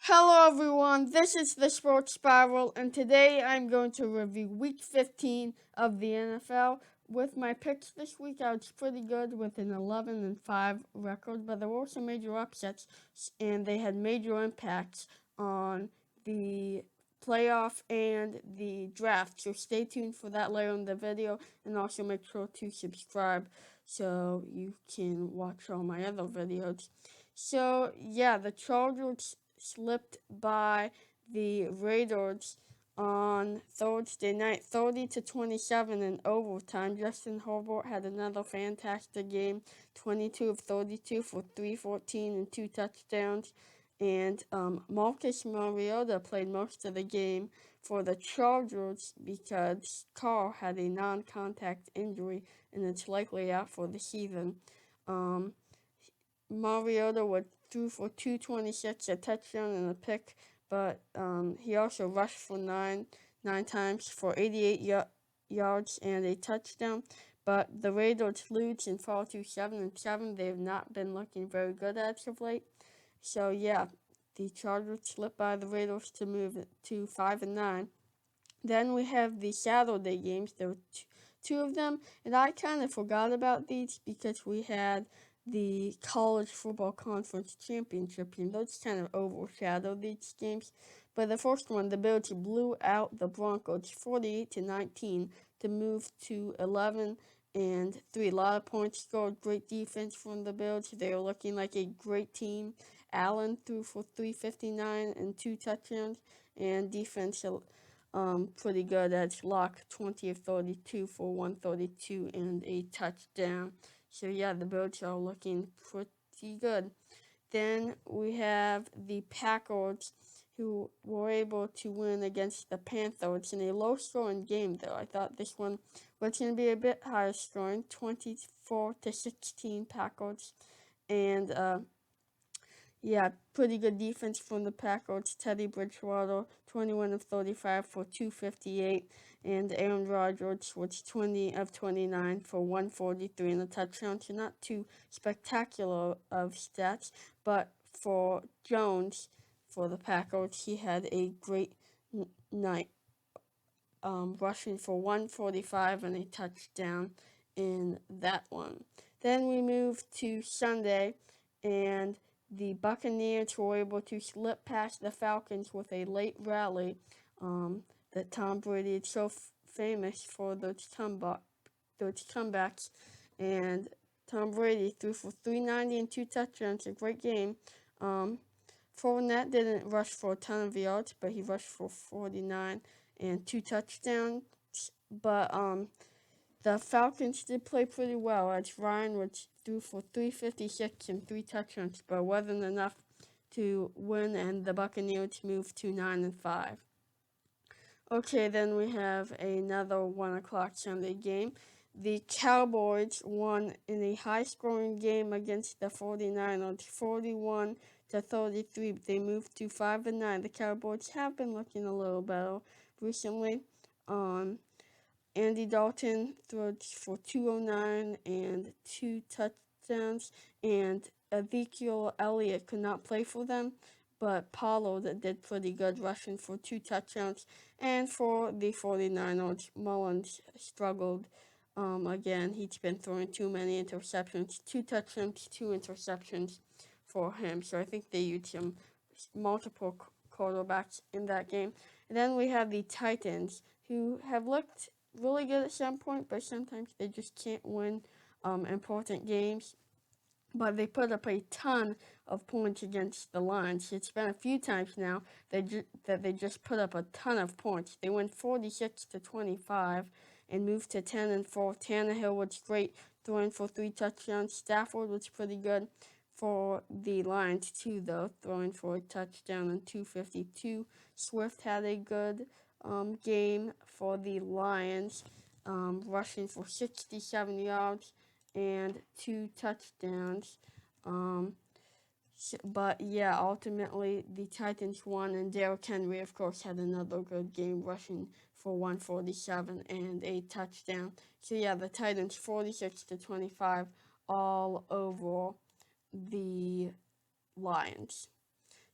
Hello everyone, this is the Sports Spiral, and today I'm going to review Week 15 of the NFL. With my picks this week, I was pretty good with an 11-5 record, but there were some major upsets, and they had major impacts on the playoff and the draft. So stay tuned for that later in the video, and also make sure to subscribe so you can watch all my other videos. So yeah, the Chargers slipped by the Raiders on Thursday night, 30-27 in overtime. Justin Herbert had another fantastic game, 22 of 32 for 314 and two touchdowns. And Marcus Mariota played most of the game for the Chargers because Carr had a non-contact injury and it's likely out for the season. Um, Mariota would threw for 226, a touchdown and a pick, but he also rushed for nine times for 88 yards and a touchdown. But the Raiders lose and fall to 7-7. They have not been looking very good as of late. So yeah, the Chargers slipped by the Raiders to move to 5-9. Then we have the Saturday games. There were two of them, and I kind of forgot about these because we had the college football conference championship game. Those kind of overshadowed these games. But the first one, the Bills blew out the Broncos 48-19 to move to 11-3. A lot of points scored. Great defense from the Bills. They were looking like a great team. Allen threw for 359 and two touchdowns, and defense pretty good at Lock, 20 of 32 for 132 and a touchdown. So yeah, the Bills are looking pretty good. Then we have the Packers, who were able to win against the Panthers in a low-scoring game. Though I thought this one was going to be a bit higher scoring, 24-16 Packers, and yeah, pretty good defense from the Packers. Teddy Bridgewater, 21 of 35 for 258, and Aaron Rodgers was 20 of 29 for 143 and a touchdown. So not too spectacular of stats, but for Jones, for the Packers, he had a great night, rushing for 145 and a touchdown in that one. Then we move to Sunday, and the Buccaneers were able to slip past the Falcons with a late rally. That Tom Brady is so famous for those comebacks, and Tom Brady threw for 390 and two touchdowns. A great game. Fournette didn't rush for a ton of yards, but he rushed for 49 and two touchdowns. But the Falcons did play pretty well as Ryan was threw for 356 and three touchdowns, but wasn't enough to win, and the Buccaneers moved to 9-5. Okay, then we have another 1 o'clock Sunday game. The Cowboys won in a high-scoring game against the 49ers, 41-33. They moved to 5-9. The Cowboys have been looking a little better recently. Andy Dalton threw for 209 and two touchdowns, and Ezekiel Elliott could not play for them, but Pollard did pretty good, rushing for two touchdowns. And for the 49ers, Mullins struggled again. He's been throwing too many interceptions, two touchdowns, two interceptions for him. So I think they used him multiple quarterbacks in that game. And then we have the Titans, who have looked really good at some point, but sometimes they just can't win important games. But they put up a ton of points against the Lions. It's been a few times now that they just put up a ton of points. They went 46-25 and moved to 10-4. Tannehill was great, throwing for three touchdowns. Stafford was pretty good for the Lions too, though, throwing for a touchdown and 252. Swift had a good game for the Lions, rushing for 67 yards and two touchdowns. Um, but yeah, ultimately the Titans won, and Derrick Henry, of course, had another good game, rushing for 147 and a touchdown. So yeah, the Titans 46-25 all over the Lions.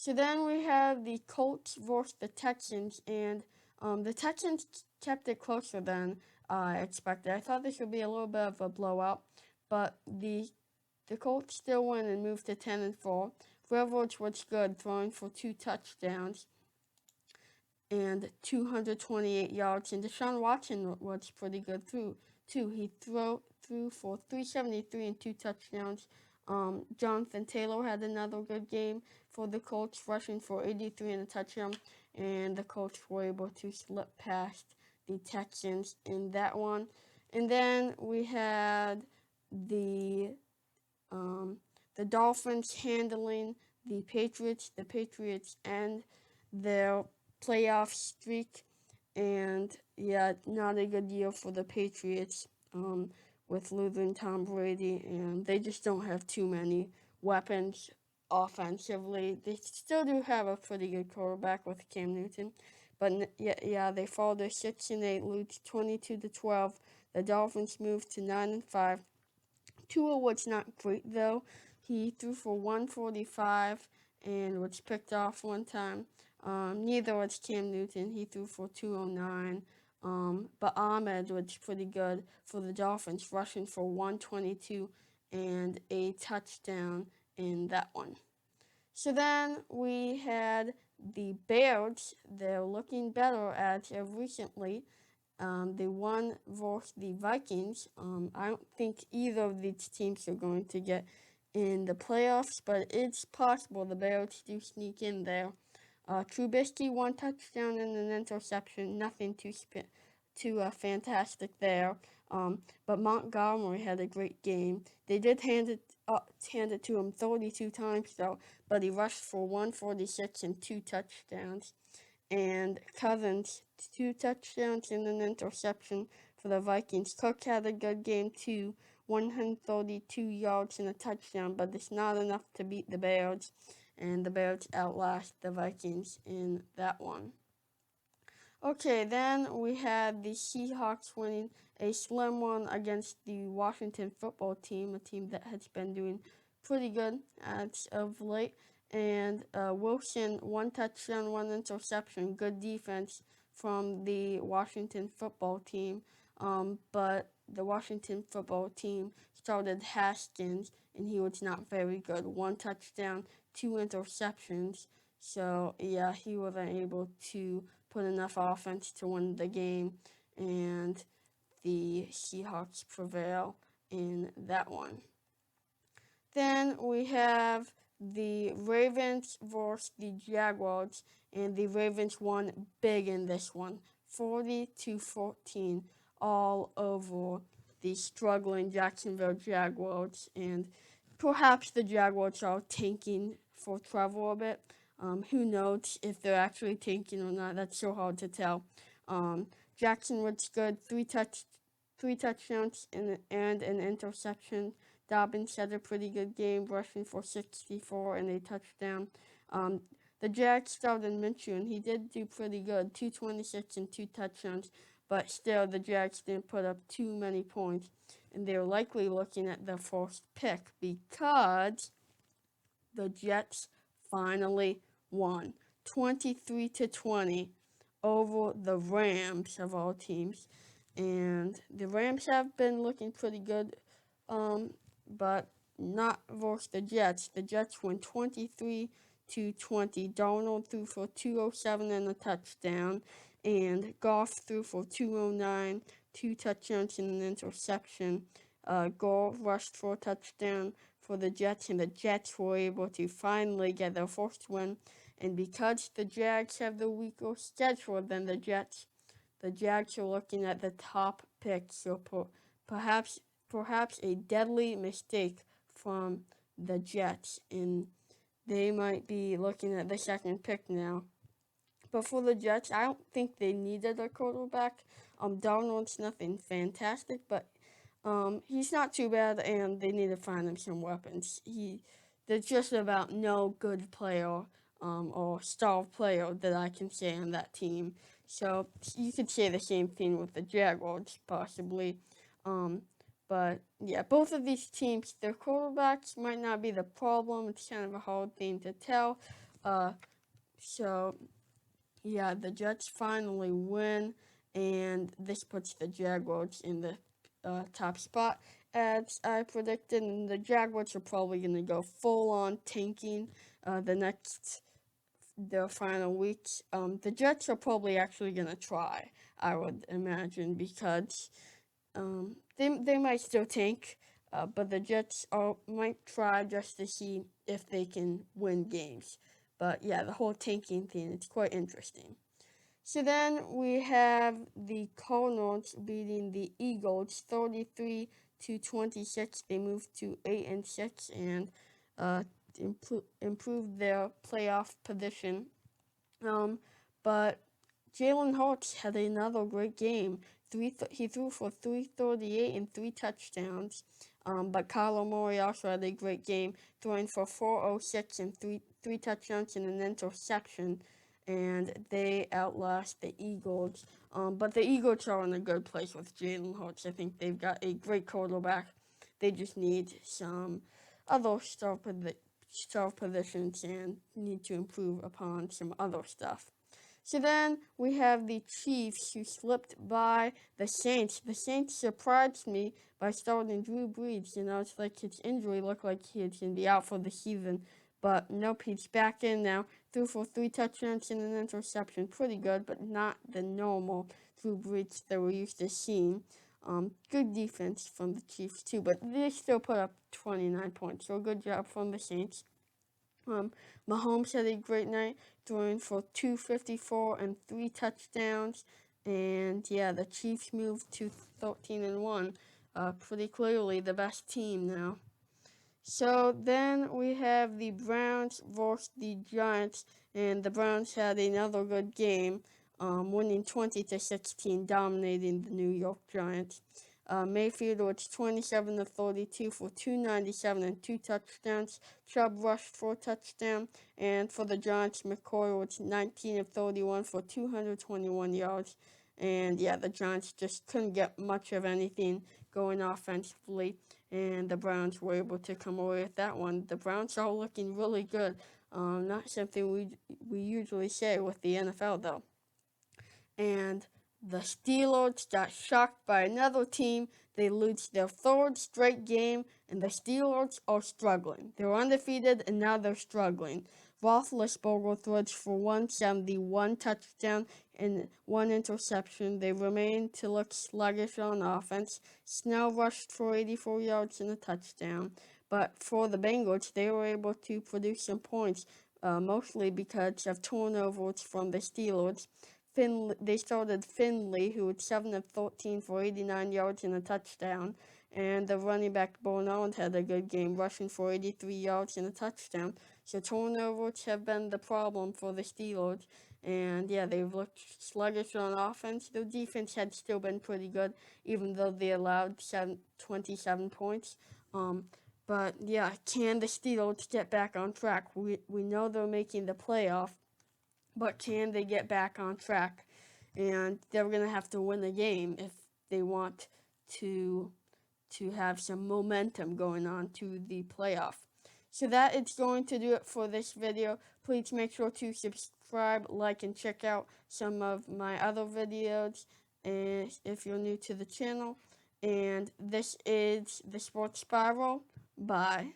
So then we have the Colts versus the Texans, and the Texans kept it closer than I expected. I thought this would be a little bit of a blowout, but the Colts still win and move to 10-4. Railroads was good, throwing for 2 touchdowns and 228 yards. And Deshaun Watson was pretty good too. He threw for 373 and 2 touchdowns. Jonathan Taylor had another good game for the Colts, rushing for 83 and a touchdown. And the Colts were able to slip past the Texans in that one. And then we had the Dolphins handling the Patriots. The Patriots end their playoff streak, and yeah, not a good year for the Patriots with losing Tom Brady, and they just don't have too many weapons offensively. They still do have a pretty good quarterback with Cam Newton, but yeah, they fall to 6-8, lose 22-12. The Dolphins move to 9-5. Tua was not great though. He threw for 145 and was picked off one time. Neither was Cam Newton. He threw for 209. But Ahmed was pretty good for the Dolphins, rushing for 122 and a touchdown in that one. So then we had the Bears. They're looking better as of recently. They won versus the Vikings. I don't think either of these teams are going to get in the playoffs, but it's possible the Bears do sneak in there. Trubisky, 1 touchdown and an interception. Nothing too fantastic there. But Montgomery had a great game. They did hand it to him 32 times though, but he rushed for 146 and 2 touchdowns. And Cousins, 2 touchdowns and an interception for the Vikings. Cook had a good game too, 132 yards and a touchdown, but it's not enough to beat the Bears, and the Bears outlast the Vikings in that one. Okay, then we had the Seahawks winning a slim one against the Washington football team, a team that has been doing pretty good as of late. And Wilson, 1 touchdown, 1 interception. Good defense from the Washington football team. But the Washington football team started Haskins, and he was not very good. 1 touchdown, 2 interceptions. So, yeah, he wasn't able to put enough offense to win the game, and the Seahawks prevail in that one. Then we have the Ravens versus the Jaguars, and the Ravens won big in this one, 40-14, all over the struggling Jacksonville Jaguars, and perhaps the Jaguars are tanking for Trevor a bit. Who knows if they're actually tanking or not? That's so hard to tell. Jackson was good, 3 touchdowns and an interception. Dobbins had a pretty good game, rushing for 64 and a touchdown. The Jags started Minshew, and he did do pretty good, 226 and 2 touchdowns, but still the Jags didn't put up too many points, and they're likely looking at the first pick because the Jets finally won 23-20 over the Rams of all teams, and the Rams have been looking pretty good, but not versus the Jets. The Jets win 23-20. Darnold threw for 207 and a touchdown, and Goff threw for 209, 2 touchdowns and an interception. Gore rushed for a touchdown for the Jets, and the Jets were able to finally get their first win. And because the Jags have the weaker schedule than the Jets are looking at the top pick. So perhaps a deadly mistake from the Jets, and they might be looking at the second pick now. But for the Jets, I don't think they needed a quarterback. Darnold's nothing fantastic, but he's not too bad, and they need to find him some weapons. There's just about no good player or star player that I can say on that team. So you could say the same thing with the Jaguars, possibly. But yeah, both of these teams, their quarterbacks might not be the problem. It's kind of a hard thing to tell. So yeah, the Jets finally win, and this puts the Jaguars in the top spot as I predicted. And the Jaguars are probably going to go full on tanking the final weeks. The Jets are probably actually going to try, I would imagine, because they might still tank, but the Jets might try just to see if they can win games. But yeah, the whole tanking thing, it's quite interesting. So then we have the Cardinals beating the Eagles 33-26. They moved to 8-6 and uh, improved their playoff position. But Jalen Hurts had another great game. He threw for 338 and 3 touchdowns. But Kyler Murray also had a great game, throwing for 406 and three touchdowns and an interception. And they outlast the Eagles. But the Eagles are in a good place with Jalen Hurts. I think they've got a great quarterback. They just need some other star positions and need to improve upon some other stuff. So then we have the Chiefs who slipped by the Saints. The Saints surprised me by starting Drew Brees. It's like his injury looked like he's going to be out for the season. But nope, he's back in now. Threw for 3 touchdowns and an interception. Pretty good, but not the normal Drew Brees that we're used to seeing. Good defense from the Chiefs too, but they still put up 29 points. So good job from the Saints. Mahomes had a great night, throwing for 254 and 3 touchdowns. And yeah, the Chiefs moved to 13-1. Pretty clearly the best team now. So then we have the Browns versus the Giants, and the Browns had another good game, winning 20-16, dominating the New York Giants. Mayfield was 27-32 for 297 and 2 touchdowns. Chubb rushed for a touchdown, and for the Giants, McCoy was 19-31 for 221 yards. And yeah, the Giants just couldn't get much of anything going offensively, and the Browns were able to come away with that one. The Browns are looking really good. Not something we usually say with the NFL though. And the Steelers got shocked by another team. They lose their third straight game, and the Steelers are struggling. They were undefeated, and now they're struggling. Roethlisberger throws for 171 touchdown and 1 interception. They remain to look sluggish on offense. Snell rushed for 84 yards and a touchdown. But for the Bengals, they were able to produce some points, mostly because of turnovers from the Steelers. They started Finley, who was 7-13 for 89 yards and a touchdown. And the running back Bernard had a good game, rushing for 83 yards and a touchdown. So turnovers have been the problem for the Steelers. And yeah, they've looked sluggish on offense. Their defense had still been pretty good, even though they allowed 27 points. But yeah, can the Steelers get back on track? We know they're making the playoff, but can they get back on track? And they're going to have to win the game if they want to have some momentum going on to the playoff. So that is going to do it for this video. Please make sure to subscribe, like, and check out some of my other videos and if you're new to the channel. And this is the Sports Spiral. Bye.